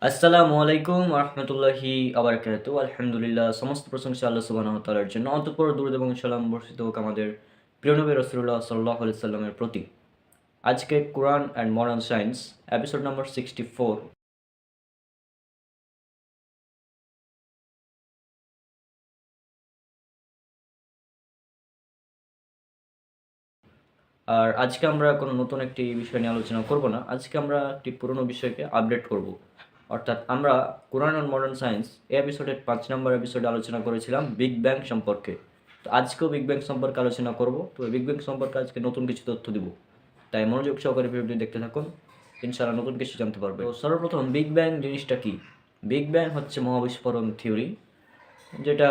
আসসালামু আলাইকুম রহমতুল্লাহি আবরাকাতু। আলহামদুলিল্লাহ, সমস্ত প্রশংসা আল্লাহ সুবহানাহু ওয়া তাআলার জন্য। অতঃপর দুরূদ এবং সালাম বর্ষিত হোক আমাদের প্রিয় নবী রাসূলুল্লাহ সাল্লাল্লাহু আলাইহি সাল্লামের প্রতি। আজকে Quran and modern science episode number 64। আর আজকে আমরা কোনো নতুন একটি বিষয় নিয়ে আলোচনা করব না। আজকে আমরা একটি পুরনো বিষয়কে আপডেট করব। অর্থাৎ আমরা কোরআন অ্যান্ড মডার্ন সায়েন্স এই এপিসোডের 5 নম্বর এপিসোডে আলোচনা করেছিলাম বিগ ব্যাং সম্পর্কে। তো আজকেও বিগ ব্যাং সম্পর্কে আলোচনা করব। তো বিগ ব্যাং সম্পর্কে আজকে নতুন কিছু তথ্য দিব, তাই মনোযোগ সহকারে ভিডিওটি দেখতে থাকুন, ইনশাআল্লাহ নতুন কিছু জানতে পারবে। তো সর্বপ্রথম বিগ ব্যাং জিনিসটা কি? বিগ ব্যাং হচ্ছে মহাবিস্ফোরণ থিওরি, যেটা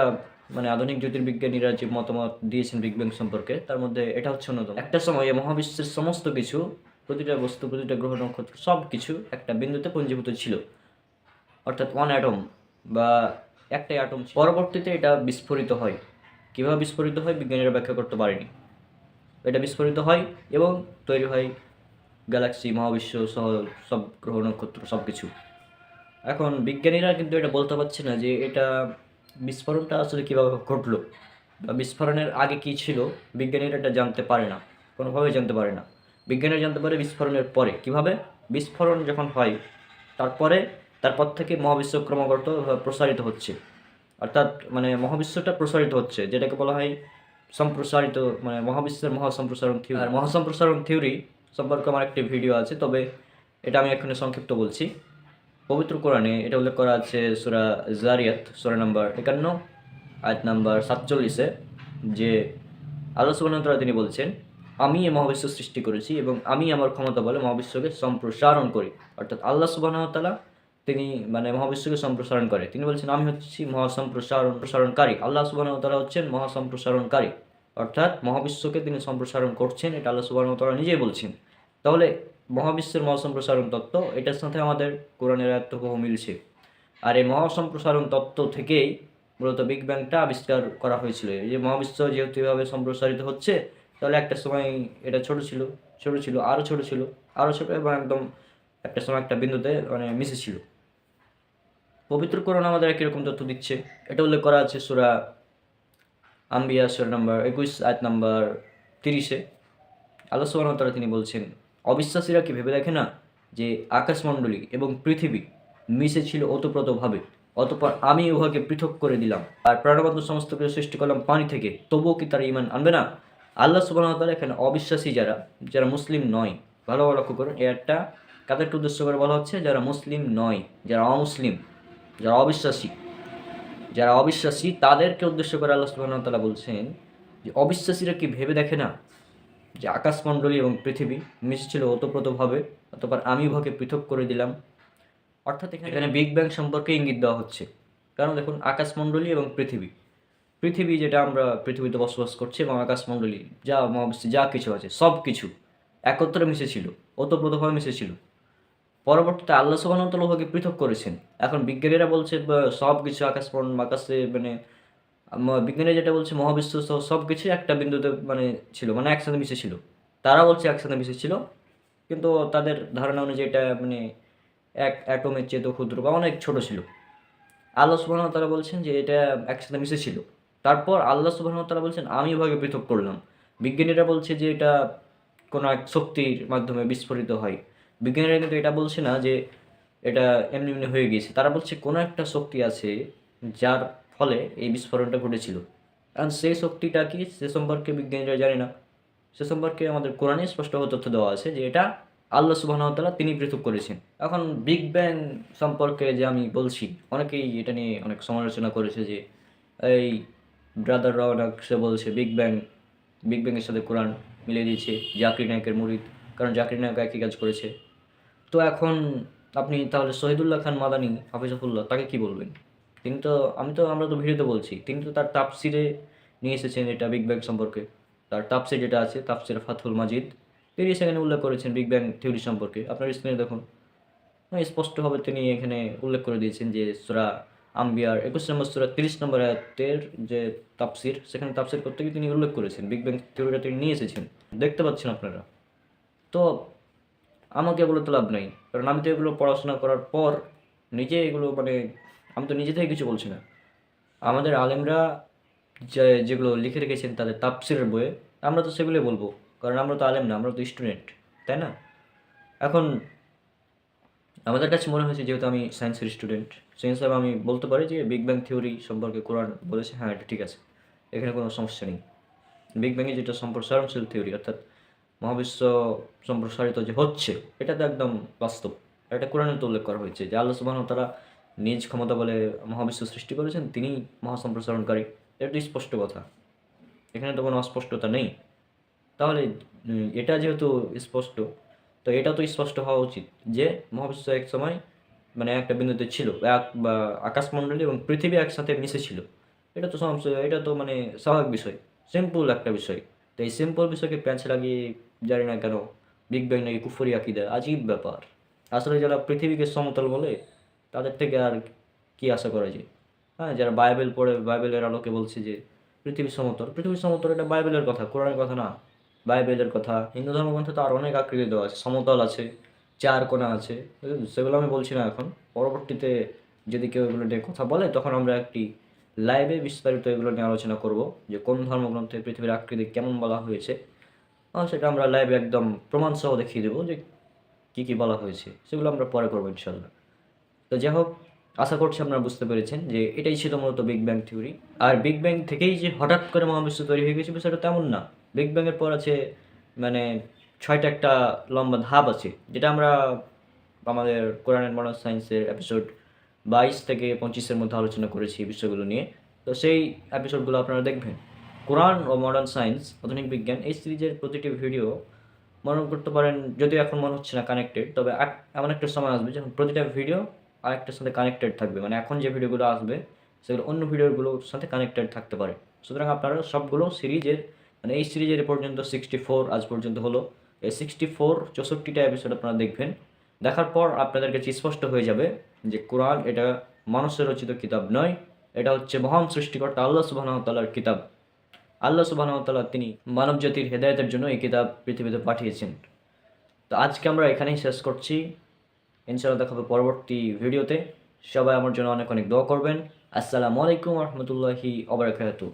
আধুনিক জ্যোতির্বিজ্ঞানীরা যে মতামত দিয়েছেন বিগ ব্যাং সম্পর্কে, তার মধ্যে এটা হচ্ছে অন্যতম। একটা সময়ে মহাবিশ্বের সমস্ত কিছু, প্রতিটা বস্তু, প্রতিটা গ্রহ নক্ষত্র, সব কিছু একটা বিন্দুতে পুঞ্জীভূত ছিল, অর্থাৎ ওয়ান অ্যাটম বা একটাই অ্যাটম। পরবর্তীতে এটা বিস্ফোরিত হয়। কীভাবে বিস্ফোরিত হয় বিজ্ঞানীরা ব্যাখ্যা করতে পারেনি। এটা বিস্ফোরিত হয় এবং তৈরি হয় গ্যালাক্সি, মহাবিশ্ব সহ সব গ্রহ নক্ষত্র, সব কিছু। এখন বিজ্ঞানীরা কিন্তু এটা বলতে পারছে না যে এটা বিস্ফোরণটা আসলে কীভাবে ঘটলো বা বিস্ফোরণের আগে কী ছিল। বিজ্ঞানীরা এটা জানতে পারে না, কোনোভাবেই জানতে পারে না। বিজ্ঞানীরা জানতে পারে বিস্ফোরণের পরে। কিভাবে? বিস্ফোরণ যখন হয় তারপর থেকে মহাবিশ্ব ক্রমাগত প্রসারিত হচ্ছে, অর্থাৎ মহাবিশ্বটা প্রসারিত হচ্ছে, যেটাকে বলা হয় সম্প্রসারিত, মহাবিশ্বের মহাসম্প্রসারণ থিওরি। আর মহাসম্প্রসারণ থিওরি সম্পর্কে আমার একটি ভিডিও আছে, তবে এটা আমি এখানে সংক্ষিপ্ত বলছি। পবিত্র কোরআনে এটা উল্লেখ করা আছে সূরা জারিয়াত সূরা নাম্বার 51 আয়াত নাম্বার 47-এ, যে আল্লাহ সুবহানাহু ওয়া তাআলা তিনি বলছেন, আমি এই মহাবিশ্ব সৃষ্টি করেছি এবং আমি আমার ক্ষমতা বলে মহাবিশ্বকে সম্প্রসারণ করি। অর্থাৎ আল্লাহ সুবহানাহু ওয়া তাআলা তিনি মহাবিশ্বকে সম্প্রসারণ করে। তিনি বলছেন আমি হচ্ছি প্রসারণকারী। আল্লাহ সুবহানাহু ওয়া তাআলা হচ্ছেন মহাসম্প্রসারণকারী, অর্থাৎ মহাবিশ্বকে তিনি সম্প্রসারণ করছেন, এটা আল্লাহ সুবহানাহু ওয়া তাআলা নিজেই বলছেন। তাহলে মহাবিশ্বের মহাসম্প্রসারণ তত্ত্ব, এটার সাথে আমাদের কোরআনের আয়াত হুবহু মিলছে। আর এই মহাসম্প্রসারণ তত্ত্ব থেকেই মূলত বিগ ব্যাংটা আবিষ্কার করা হয়েছিল। এই যে মহাবিশ্ব যেহেতু এভাবে সম্প্রসারিত হচ্ছে, তাহলে একটা সময় এটা ছোট ছিল, আরও ছোট ছিল, আরও ছোট, এবং একদম একটা সময় একটা বিন্দুতে মিশেছিল। পবিত্র কোরআন আমাদের একই রকম তথ্য দিচ্ছে। এটা উল্লেখ করা আছে সূরা আম্বিয়া সূরা নাম্বার 21 আয়াত নাম্বার 30-এ। আল্লাহ সুবহানাহু ওয়া তাআলা তিনি বলছেন, অবিশ্বাসীরা কি ভেবে দেখে না যে আকাশমণ্ডলী এবং পৃথিবী মিশে ছিল ওতপ্রোতভাবে, অতঃপর আমি উহাকে পৃথক করে দিলাম আর প্রাণবন্ত সমস্ত কিছু সৃষ্টি করলাম পানি থেকে, তবুও কি তারা ঈমান আনবে না? আল্লাহ সুবহানাহু ওয়া তাআলা এখানে অবিশ্বাসী যারা মুসলিম নয়, ভালোভাবে লক্ষ্য করুন, এই একটা কাদেরকে উদ্দেশ্য করে বলা হচ্ছে? যারা মুসলিম নয়, যারা অমুসলিম, যারা অবিশ্বাসী, তাদেরকে উদ্দেশ্য করে আল্লাহ সুবহানাহু ওয়া তাআলা বলছেন যে অবিশ্বাসীরা কি ভেবে দেখে না যে আকাশমণ্ডলী এবং পৃথিবী মিশেছিল ওতপ্রোতভাবে, অতঃপর আমি উহাকে পৃথক করে দিলাম। অর্থাৎ এখানে বিগ ব্যাং সম্পর্কে ইঙ্গিত দেওয়া হচ্ছে। কারণ দেখুন, আকাশমণ্ডলী এবং পৃথিবী যেটা আমরা পৃথিবীতে বসবাস করছি, এবং আকাশমণ্ডলী যা মহাবিশ্বে যা কিছু আছে, সব কিছু একত্রে মিশেছিল, ওতপ্রোতভাবে মিশেছিল। পরবর্তীতে আল্লাহ সুবহানাহু ওয়া তাআলা উহাকে পৃথক করেছেন। এখন বিজ্ঞানীরা বলছে সব কিছু আকাশে বিজ্ঞানী যেটা বলছে মহাবিশ্ব সহ সব কিছু একটা বিন্দুতে ছিল, একসাথে মিশেছিল। তারা বলছে একসাথে মিশেছিল, কিন্তু তাদের ধারণা অনুযায়ী এটা এক অ্যাটমের চেয়েও ক্ষুদ্র বা অনেক ছোট ছিল। আল্লাহ সুবহানাহু ওয়া তাআলা বলছেন যে এটা একসাথে মিশেছিল। তারপর আল্লাহ সুবহানাহু ওয়া তাআলা বলছেন আমি উহাকে পৃথক করলাম। বিজ্ঞানীরা বলছে যে এটা কোনো এক শক্তির মাধ্যমে বিস্ফোরিত হয়। বিজ্ঞানীরা কিন্তু এটা বলছে না যে এটা এমনি এমনি হয়ে গিয়েছে। তারা বলছে কোনো একটা শক্তি আছে যার ফলে এই বিস্ফোরণটা ঘটেছিল। কারণ সেই শক্তিটা কি সে সম্পর্কে বিজ্ঞানীরা জানে না। সে সম্পর্কে আমাদের কোরআনে স্পষ্টভাবে তথ্য দেওয়া আছে যে এটা আল্লাহ সুবহানাহু ওয়া তাআলা তিনি পৃথক করেছেন। এখন বিগ ব্যাং সম্পর্কে যে আমি বলছি, অনেকেই এটা নিয়ে অনেক সমালোচনা করেছে যে এই ব্রাদাররা সে বলছে বিগ ব্যাংয়ের সাথে কোরআন মিলিয়ে দিয়েছে, জাকির নায়কের মুরিদ, কারণ জাকির নায়ক একই কাজ করেছে। তো এখন আপনি তাহলে শহীদুল্লাহ খান মাদানী হাফিজাহুল্লাহ তাকে কি বলবেন? আমরা তো ভিডিওতে বলছি, তিনি তো তার তাফসিরে নিয়ে এসেছেন এটা বিগ ব্যাং সম্পর্কে। তার তাফসির যেটা আছে, তাফসির ফাথুল মাজিদ, তিনি সেখানে উল্লেখ করেছেন বিগ ব্যাং থিওরি সম্পর্কে। আপনার স্ক্রিনে দেখুন, স্পষ্টভাবে তিনি এখানে উল্লেখ করে দিয়েছেন যে সূরা আম্বিয়ার 21 নম্বর সূরা 30 নম্বর আয়াতের যে তাফসির, সেখানে তাফসির করতে গিয়ে তিনি উল্লেখ করেছেন বিগ ব্যাং থিওরিটা তিনি নিয়ে এসেছেন। দেখতে পাচ্ছেন আপনারা। তো আমাকে এগুলো তো লাভ নাই, কারণ আমি তো এগুলো পড়াশোনা করার পর নিজে এগুলো মানে আমি তো নিজে থেকে কিছু বলছি না, আমাদের আলেমরা যেগুলো লিখে রেখেছেন তাদের তাফসিরের বইয়ে, আমরা তো সেগুলোই বলবো, কারণ আমরা তো আলেম না, আমরা তো স্টুডেন্ট, তাই না? এখন আমাদের কাছে মনে হয়েছে, যেহেতু আমি সায়েন্সের স্টুডেন্ট, সেই হিসাবে আমি বলতে পারি যে বিগ ব্যাং থিওরি সম্পর্কে কোরআন বলেছে, হ্যাঁ এটা ঠিক আছে, এখানে কোনো সমস্যা নেই। বিগ ব্যাংয়ে যেটা সম্প্রসারণশীল থিওরি, অর্থাৎ মহাবিশ্ব সম্প্রসারিত যে হচ্ছে, এটা তো একদম বাস্তব। এটা কোরআনে তো উল্লেখ করা হয়েছে যে আল্লাহ সুবহানাহু ওয়া তাআলা নিজ ক্ষমতা বলে মহাবিশ্ব সৃষ্টি করেছেন, তিনি মহাসম্প্রসারণকারী। এটা তো স্পষ্ট কথা, এখানে তো কোনো অস্পষ্টতা নেই। তাহলে এটা যেহেতু স্পষ্ট, তো এটা তো স্পষ্ট হওয়া উচিত যে মহাবিশ্ব এক সময় মানে একটা বিন্দুতে ছিল, বা আকাশমণ্ডলী এবং পৃথিবী একসাথে মিশেছিল। এটা তো এটা তো মানে স্বাভাবিক বিষয়, সিম্পল একটা বিষয়। তো এই সিম্পল বিষয়কে প্যাঁচ লাগিয়ে জানি না কেন বিগ ব্যাং নাকি কুফরি আকিদা, আজীব ব্যাপার। আসলে যারা পৃথিবীকে সমতল বলে, তাদের থেকে আর কি আশা করা যায়? হ্যাঁ, যারা বাইবেল পড়ে, বাইবেলের আলোকে বলছে যে পৃথিবী সমতল, পৃথিবী সমতল, এটা বাইবেলের কথা, কোরআনের কথা না। বাইবেলের কথা, হিন্দু ধর্মগ্রন্থে তো আর অনেক আকৃতি দেওয়া আছে, সমতল আছে, চার কোণা আছে, সেগুলো আমি বলছি না এখন। পরবর্তীতে যদি কেউ এগুলো নিয়ে কথা বলে, তখন আমরা একটি লাইভে বিস্তারিত এগুলো নিয়ে আলোচনা করব, যে কোন ধর্মগ্রন্থে পৃথিবীর আকৃতি কেমন বলা হয়েছে। সেটা আমরা লাইভে একদম প্রমাণ সহ দেখিয়ে দেবো যে কী কী বলা হয়েছে, সেগুলো আমরা পরে করবো ইনশাল্লাহ। তো যাই হোক, আশা করছি আপনারা বুঝতে পেরেছেন যে এটাই ছিল মূলত বিগ ব্যাং থিওরি। আর বিগ ব্যাং থেকেই যে হঠাৎ করে মহাবিশ্ব তৈরি হয়ে গেছে, বিষয়টা তেমন না। বিগ ব্যাংয়ের পর আছে মানে 6টা একটা লম্বা ধাপ আছে, যেটা আমরা আমাদের কোরআন অ্যান্ড মডার্ন সায়েন্সের এপিসোড 22 থেকে 25-এর মধ্যে আলোচনা করেছি এই বিষয়গুলো নিয়ে। তো সেই এপিসোডগুলো আপনারা দেখবেন। কোরআন ও মডার্ন সায়েন্স, আধুনিক বিজ্ঞান, এই সিরিজের প্রতিটি ভিডিও মনে করতে পারেন, যদিও এখন মনে হচ্ছে না কানেক্টেড, তবে এমন একটা সময় আসবে যখন প্রতিটা ভিডিও আরেকটার সাথে কানেক্টেড থাকবে। মানে এখন যে ভিডিওগুলো আসবে, সেগুলো অন্য ভিডিওগুলোর সাথে কানেক্টেড থাকতে পারে। সুতরাং আপনারা সবগুলো সিরিজের, মানে এই সিরিজের পর্যন্ত 64 আজ পর্যন্ত হলো, এই 64টা এপিসোড আপনারা দেখবেন। দেখার পর আপনাদের কাছে স্পষ্ট হয়ে যাবে যে কোরআন এটা মানুষের রচিত কিতাব নয়, এটা হচ্ছে মহান সৃষ্টিকর্তা আল্লাহ সুবহানাহু ওয়া তাআলার কিতাব। আল্লাহ সুবহানাহু ওয়া তাআলা তিনি মানব জাতির হেদায়েতের জন্য এই কিতাব পৃথিবীতে পাঠিয়েছেন। তো আজকে আমরা এখানেই শেষ করছি। ইনশাআল্লাহ দেখা হবে পরবর্তী ভিডিওতে। সবাই আমার জন্য অনেক অনেক দোয়া করবেন। আসসালামু আলাইকুম ওয়া রাহমাতুল্লাহি ওয়া বারাকাতুহু।